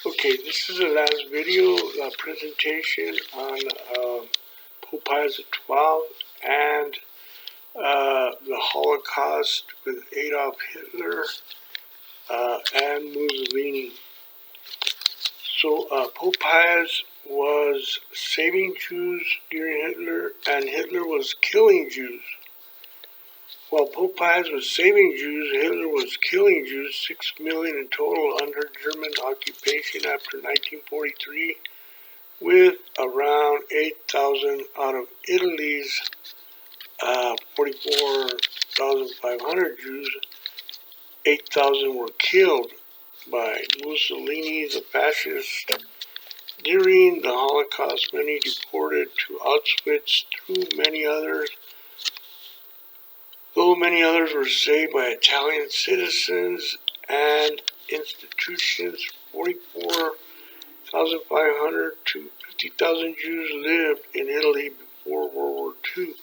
Okay, this is the last video presentation on Pope Pius XII and the Holocaust with Adolf Hitler and Mussolini. So Pope Pius was saving Jews during Hitler, and Hitler was killing Jews. While Pope Pius was saving Jews, Hitler was killing Jews, 6 million in total under German occupation after 1943, with around 8,000 out of Italy's 44,500 Jews. 8,000 were killed by Mussolini, the fascist. During the Holocaust, many deported to Auschwitz, though many others were saved by Italian citizens and institutions. 44,500 to 50,000 Jews lived in Italy before World War II.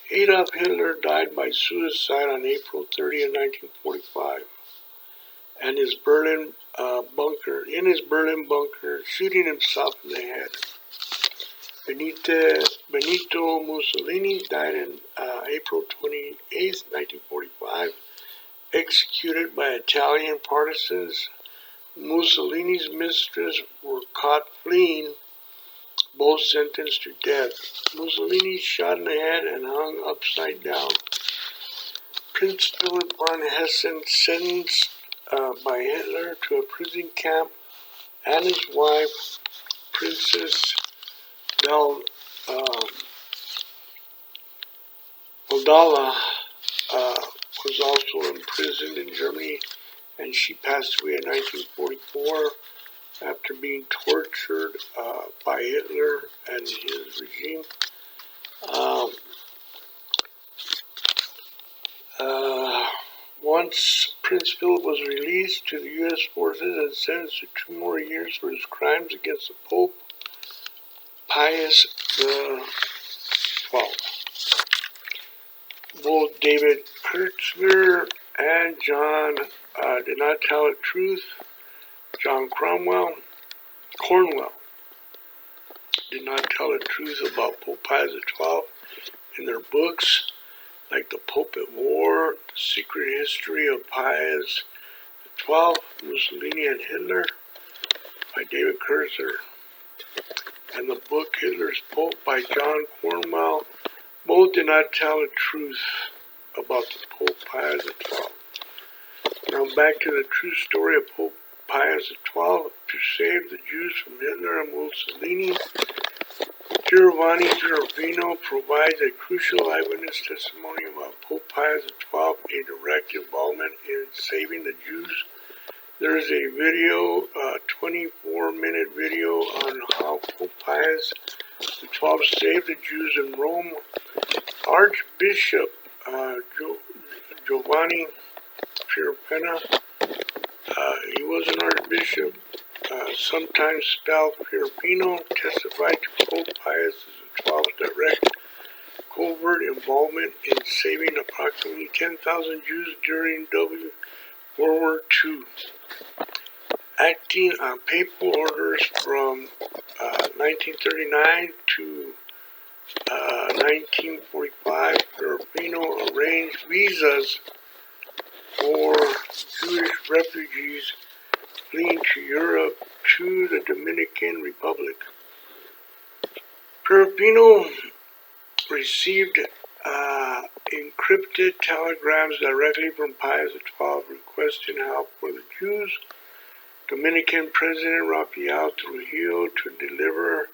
Adolf Hitler died by suicide on April 30, 1945, and in his Berlin bunker, shooting himself in the head. Benito Mussolini died on April 28, 1945, executed by Italian partisans. Mussolini's mistresses were caught fleeing, both sentenced to death. Mussolini shot in the head and hung upside down. Prince Philip von Hessen, sentenced by Hitler to a prison camp, and his wife, Princess Valdala, was also imprisoned in Germany, and she passed away in 1944 after being tortured by Hitler and his regime. Once Prince Philip was released to the U.S. forces and sentenced to 2 more years for his crimes against the Pope, Pius XII. Both David Kertzler and John did not tell the truth. John Cornwell did not tell the truth about Pope Pius XII in their books, like The Pope at War, The Secret History of Pius XII, Mussolini and Hitler, by David Kertzler, and the book Hitler's Pope by John Cornwell. Both did not tell the truth about the Pope Pius XII. Now back to the true story of Pope Pius XII. To save the Jews from Hitler and Mussolini, Giovanni Giuffino provides a crucial eyewitness testimony about Pope Pius XII, a direct involvement in saving the Jews. There is a video, a 24-minute video on how Pope Pius XII saved the Jews in Rome. Archbishop Giovanni Pierpena, he was an archbishop, sometimes spelled Pierpino, testified to Pope Pius XII's direct covert involvement in saving approximately 10,000 Jews during World War II. Acting on papal orders from 1939 to 1945, Pierpino arranged visas for Jewish refugees fleeing to Europe to the Dominican Republic. Pierpino received encrypted telegrams directly from Pius XII requesting help for the Jews. Dominican President Rafael Trujillo to deliver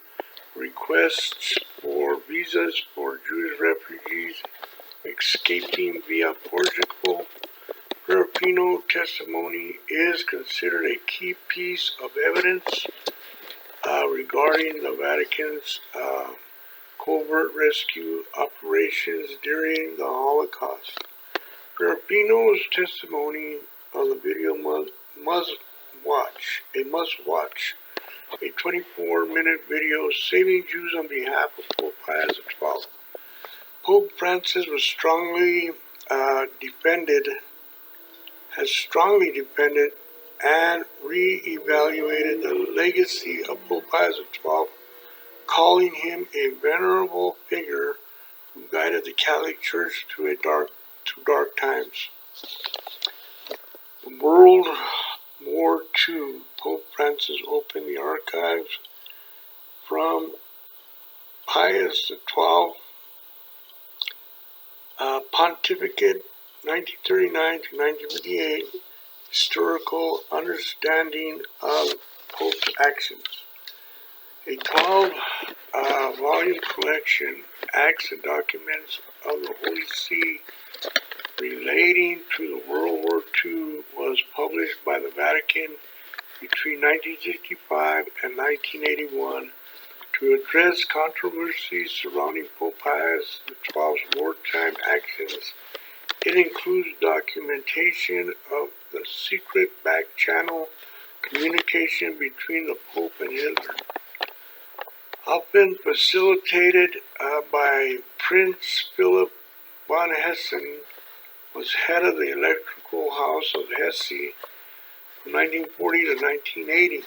requests for visas for Jewish refugees escaping via Portugal. Pierpino testimony is considered a key piece of evidence regarding the Vatican's covert rescue operations during the Holocaust. Pierpino's testimony on the video must watch. A 24-minute video saving Jews on behalf of Pope Pius XII. Pope Francis has strongly defended and re-evaluated the legacy of Pope Pius XII, calling him a venerable figure who guided the Catholic Church through dark times. World War II, Pope Francis opened the archives from Pius XII Pontificate 1939 to 1958, Historical Understanding of Pope's Actions. A 12-volume collection, Acts and Documents of the Holy See relating to the World War II, was published by the Vatican between 1965 and 1981 to address controversies surrounding Pope Pius XII's wartime actions. It includes documentation of the secret back-channel communication between the Pope and Hitler, often facilitated by Prince Philip von Hessen, was head of the Electoral House of Hesse from 1940 to 1980.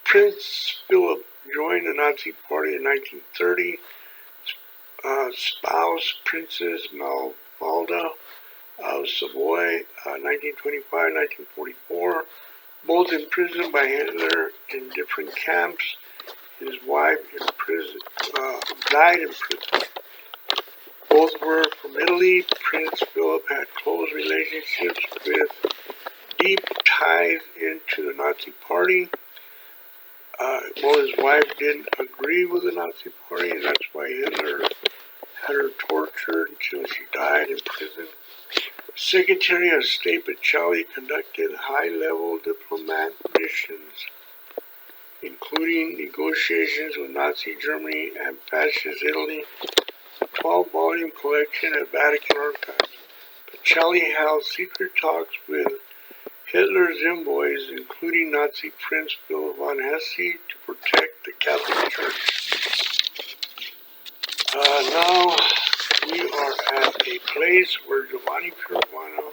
Prince Philip joined the Nazi Party in 1930. Spouse Princess Malvalda of Savoy, 1925-1944, both imprisoned by Hitler in different camps. His wife died in prison. Both were from Italy. Prince Philip had close relationships with deep ties into the Nazi Party. His wife didn't agree with the Nazi Party, and that's why Hitler had her tortured until she died in prison. Secretary of State Pacelli conducted high-level diplomatic missions, including negotiations with Nazi Germany and Fascist Italy. A 12-volume collection at Vatican Archives. Pacelli held secret talks with Hitler's envoys, including Nazi Prince Philip von Hesse, to protect the Catholic Church. Now we are at a place where Giovanni Pirovano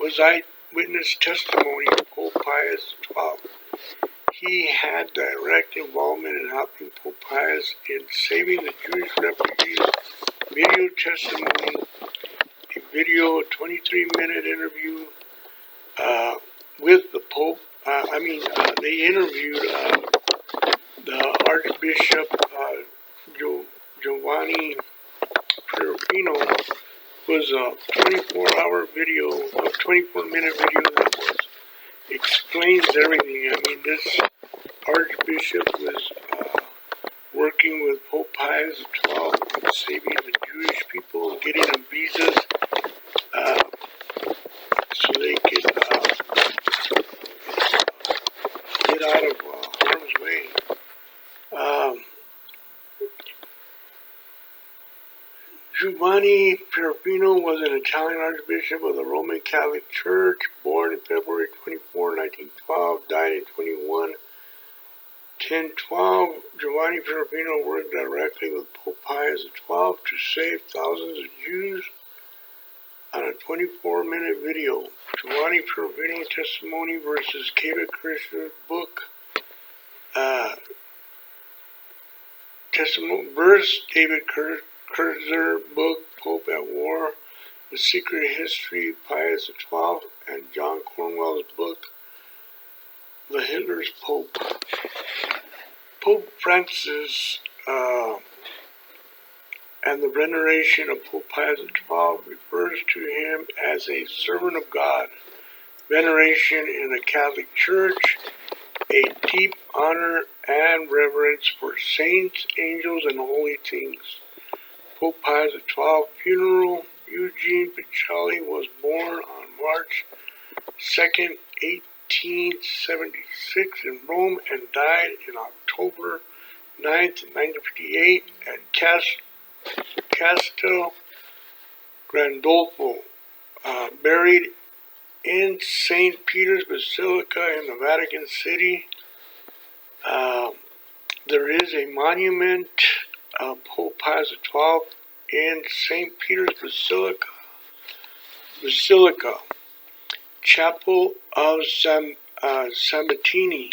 was eyewitness testimony of Pope Pius XII. He had direct involvement in helping Pope Pius in saving the Jewish refugees. Video testimony, a video, a 23-minute interview with the Pope. They interviewed the Archbishop Giovanni Pirovano. Was a 24-hour video, a 24-minute video that explains everything. This Archbishop was working with Pope Pius XII on saving the Jewish people and getting them visas so they could get out of harm's way. Giovanni Pirovano was an Italian Archbishop of the Roman Catholic Church, born in February 24, 1912, died in 1012. Giovanni Pirovano worked directly with Pope Pius XII to save thousands of Jews on a 24-minute video. Giovanni Pirovano Testimony versus David Kirshner's book. David Kirshner's book, Pope at War, The Secret History of Pius XII, and John Cornwell's book, The Hitler's Pope. Pope Francis and the veneration of Pope Pius XII refers to him as a servant of God. Veneration in the Catholic Church, a deep honor and reverence for saints, angels, and holy things. Pope Pius XII funeral. Eugene Pacelli was born on March 2nd, 1876 in Rome and died in October 9th, 1958 at Castel Gandolfo, buried in St. Peter's Basilica in the Vatican City. There is a monument of Pope Pius XII in St. Peter's Basilica. Basilica, Chapel of Samtini,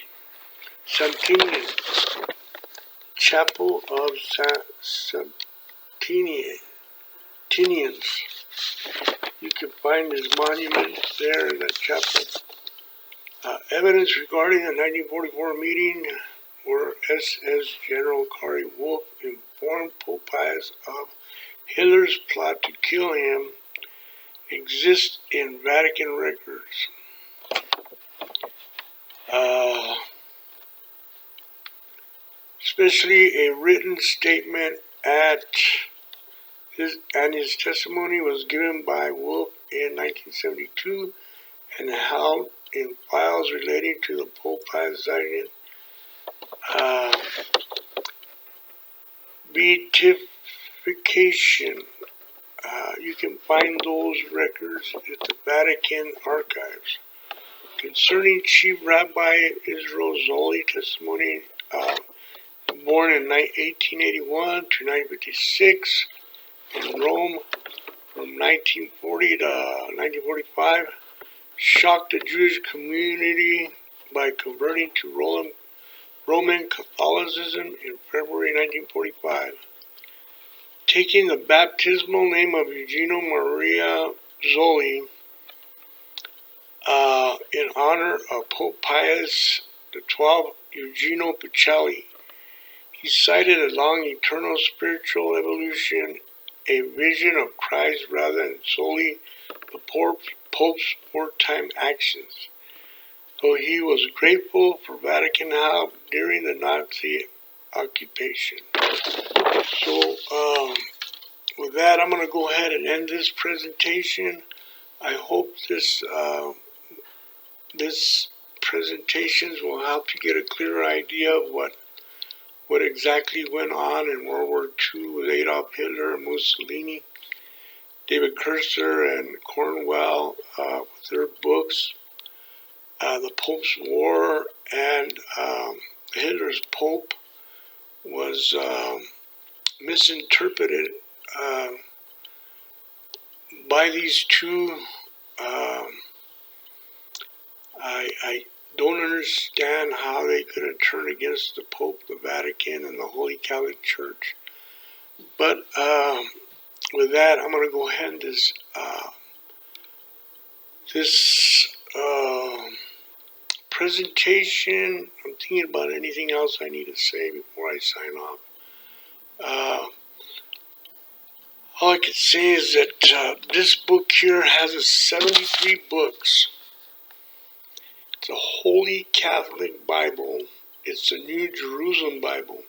Chapel of Samtinians. You can find his monument there in that chapel. Evidence regarding the 1944 meeting where SS General Kari Wolf informed Pope Pius of Hitler's plot to kill him exists in Vatican records. Especially a written statement and his testimony was given by Wolf in 1972 and held in files relating to the Pope Pius XII beatification. You can find those records at the Vatican archives. Concerning Chief Rabbi Israel Zoli testimony, born in 1881 to 1956 in Rome from 1940 to 1945, shocked the Jewish community by converting to Roman Catholicism in February 1945. Taking the baptismal name of Eugenio Maria Zoli in honor of Pope Pius XII Eugenio Pacelli. He cited a long eternal spiritual evolution, a vision of Christ rather than solely the Pope's wartime actions, though he was grateful for Vatican help during the Nazi occupation. So, with that, I'm going to go ahead and end this presentation. I hope this presentations will help you get a clearer idea of what exactly went on in World War II with Adolf Hitler and Mussolini. David Cursor and Cornwell with their books, The Pope's War and Hitler's Pope was misinterpreted by these two. I don't understand how they could have turned against the Pope, the Vatican, and the Holy Catholic Church. But with that, I'm going to go ahead and this presentation. I'm thinking about anything else I need to say before I sign off. All I can say is that this book here has 73 books. It's a Holy Catholic Bible. It's a New Jerusalem Bible.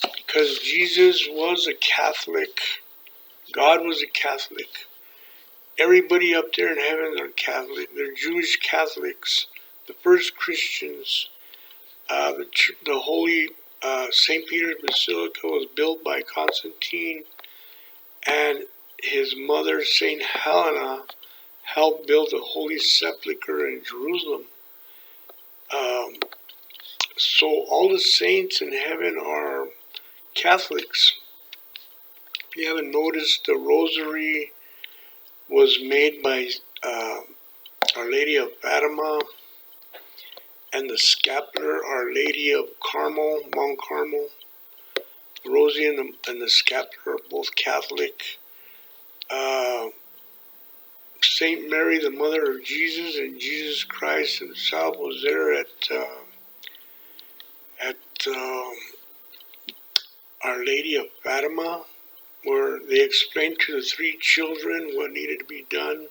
Because Jesus was a Catholic. God was a Catholic. Everybody up there in heaven are Catholic. They're Jewish Catholics. The first Christians. The Holy St. Peter's Basilica was built by Constantine, and his mother, St. Helena, helped build the Holy Sepulchre in Jerusalem. So all the saints in heaven are Catholics. If you haven't noticed, the rosary was made by Our Lady of Fatima, and the scapular, Our Lady of Carmel, Mount Carmel. The rosary and the scapular are both Catholic. Saint Mary, the mother of Jesus, and Jesus Christ himself was there at Our Lady of Fatima, where they explained to the three children what needed to be done,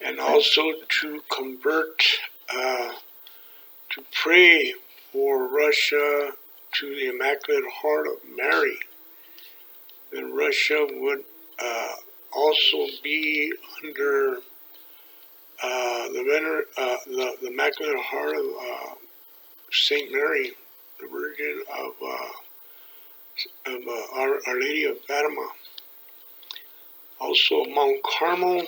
and also to convert, to pray for Russia to the Immaculate Heart of Mary. Then Russia would also be under the Immaculate Heart of Saint Mary, the Virgin of Our Lady of Fatima. Also, Mount Carmel,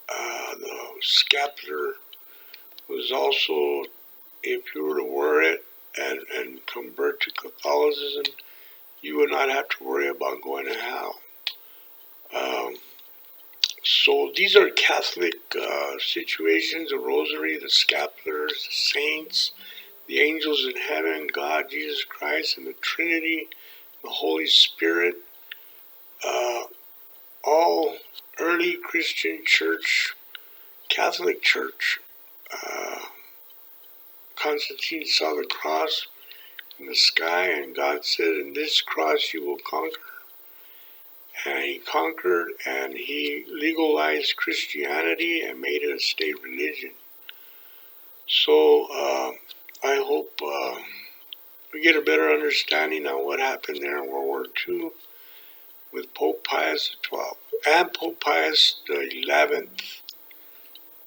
the scapular was also, if you were to wear it and convert to Catholicism, you would not have to worry about going to hell. So these are Catholic situations: the Rosary, the Scapulars, the saints, the angels in heaven, God, Jesus Christ, and the Trinity, the Holy Spirit. All early Christian church, Catholic Church. Constantine saw the cross in the sky, and God said, "In this cross you will conquer." And he conquered, and he legalized Christianity and made it a state religion. So I hope we get a better understanding on what happened there in World War II with Pope Pius XII. And Pope Pius XI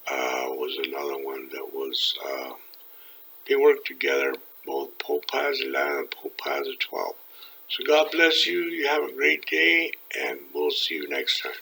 was another one that was, they worked together, both Pope Pius XI and Pope Pius XII. So God bless you. You have a great day, and we'll see you next time.